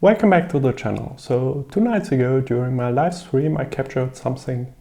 Welcome back to the channel. So 2 nights ago during my live stream I captured something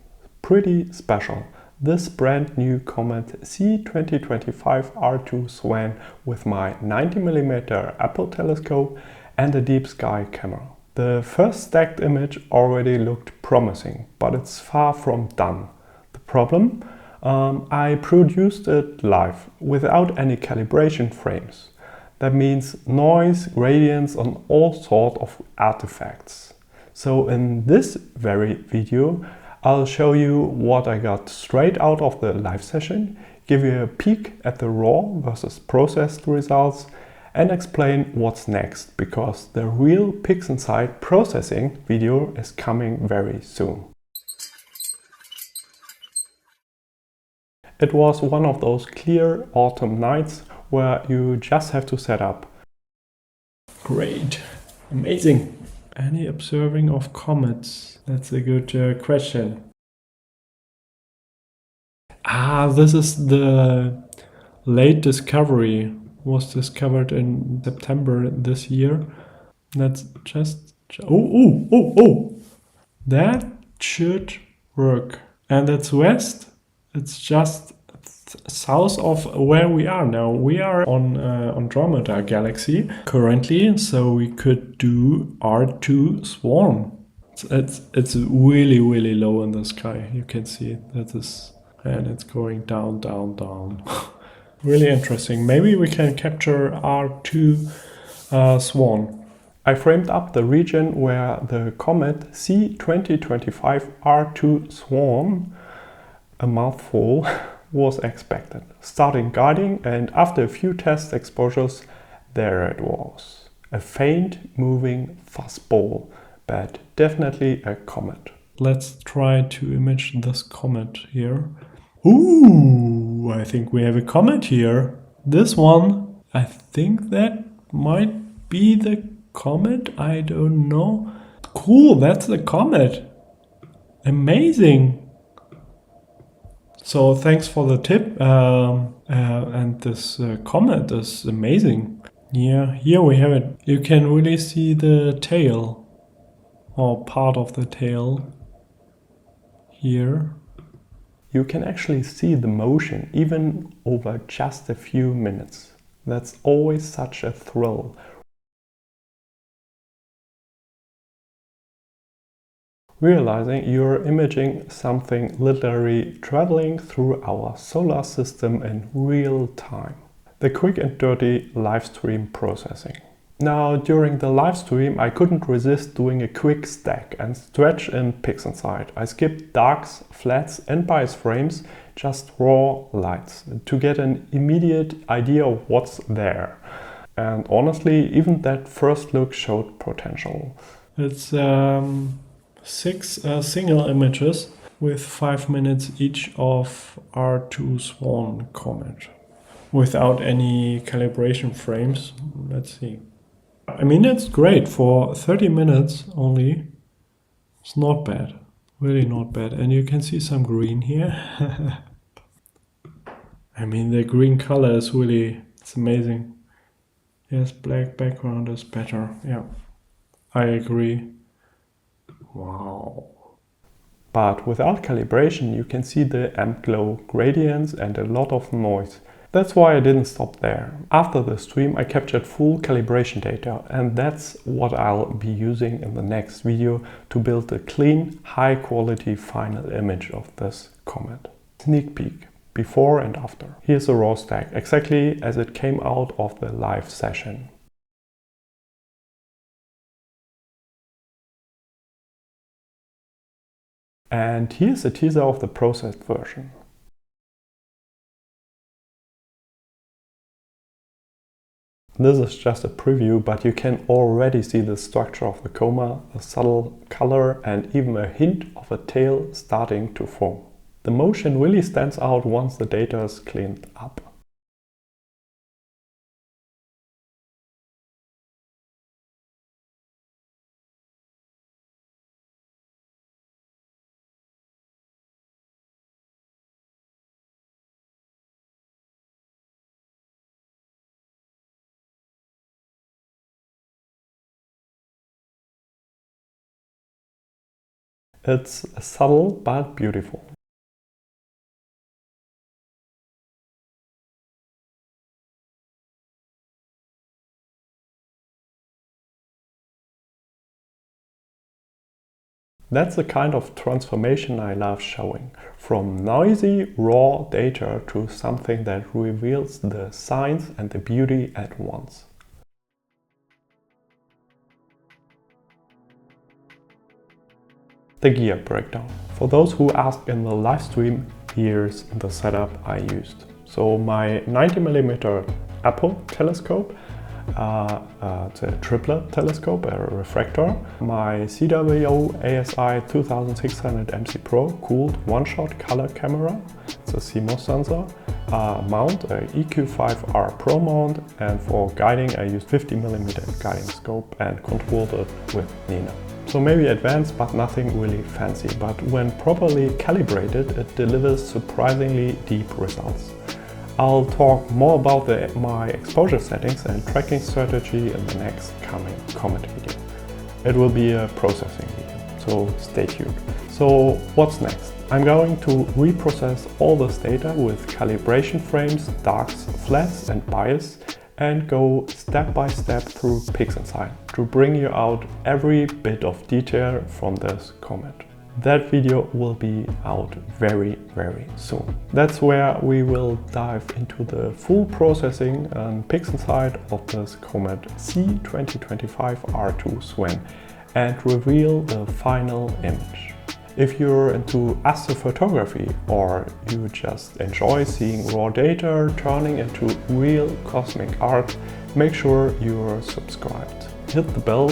pretty special. This brand new Comet C2025 R2 SWAN with my 90mm Apple telescope and a deep sky camera. The first stacked image already looked promising, but it's far from done. The problem? I produced it live without any calibration frames. That means noise, gradients and all sort of artifacts. So in this very video, I'll show you what I got straight out of the live session, give you a peek at the raw versus processed results, and explain what's next, because the real PixInsight processing video is coming very soon. It was one of those clear autumn nights where you just have to set up. Great, amazing. Any observing of comets? That's a good question. This is the late discovery. Was discovered in September this year. That's just... Oh! That should work. And that's west. It's just south of where we are now. We are on Andromeda galaxy currently, so we could do R2 SWAN. It's really low in the sky. You can see that is, and it's going down. Really interesting. Maybe we can capture R2 SWAN. I framed up the region where the Comet C2025 R2 SWAN, a mouthful, was expected. Starting guiding, and after a few test exposures, there it was. A faint moving fuzzball, but definitely a comet. Let's try to image this comet here. Ooh, I think we have a comet here. This one, I think that might be the comet. I don't know. Cool, that's the comet. Amazing. So thanks for the tip, and this comet is amazing. Yeah, here we have it. You can really see the tail, or part of the tail here. You can actually see the motion even over just a few minutes. That's always such a thrill. Realizing you're imaging something literally traveling through our solar system in real time. The quick and dirty live stream processing. Now, during the live stream, I couldn't resist doing a quick stack and stretch in PixInsight. I skipped darks, flats and bias frames, just raw lights, to get an immediate idea of what's there. And honestly, even that first look showed potential. It's 6 single images with 5 minutes each of R2 SWAN Comet without any calibration frames. Let's see. I mean, it's great for 30 minutes only. It's not bad, really not bad. And you can see some green here. I mean, the green color is really, it's amazing. Yes, black background is better. Yeah, I agree. Wow. But without calibration you can see the amp glow gradients and a lot of noise. That's why I didn't stop there. After the stream I captured full calibration data, and that's what I'll be using in the next video to build a clean, high quality final image of this comet. Sneak peek, before and after. Here's a raw stack, exactly as it came out of the live session. And here's a teaser of the processed version. This is just a preview, but you can already see the structure of the coma, a subtle color and even a hint of a tail starting to form. The motion really stands out once the data is cleaned up. It's subtle but beautiful. That's the kind of transformation I love showing. From noisy, raw data to something that reveals the science and the beauty at once. The gear breakdown. For those who asked in the live stream, here's the setup I used. So my 90mm Apple telescope, it's a triplet telescope, a refractor. My CWO ASI 2600 MC Pro cooled one-shot color camera. It's a CMOS sensor. Mount, a EQ5R Pro mount, and for guiding I used 50mm guiding scope and controlled it with Nina. So maybe advanced, but nothing really fancy. But when properly calibrated, it delivers surprisingly deep results. I'll talk more about my exposure settings and tracking strategy in the next coming Comet video. It will be a processing video, so stay tuned. So what's next? I'm going to reprocess all this data with calibration frames, darks, flats and bias, and go step by step through PixInsight to bring you out every bit of detail from this Comet. That video will be out very, very soon. That's where we will dive into the full processing and PixInsight of this Comet C2025R2 SWAN and reveal the final image. If you're into astrophotography or you just enjoy seeing raw data turning into real cosmic art, make sure you're subscribed. Hit the bell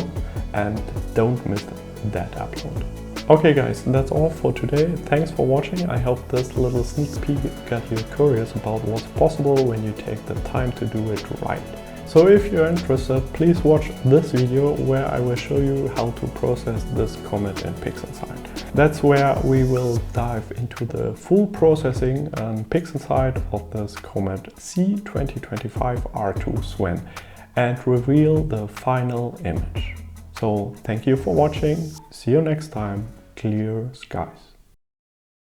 and don't miss that upload. Okay guys, that's all for today. Thanks for watching. I hope this little sneak peek got you curious about what's possible when you take the time to do it right. So if you're interested, please watch this video where I will show you how to process this Comet in PixInsight. That's where we will dive into the full processing and PixInsight of this Comet C2025R2 SWAN and reveal the final image. So thank you for watching. See you next time. Clear skies.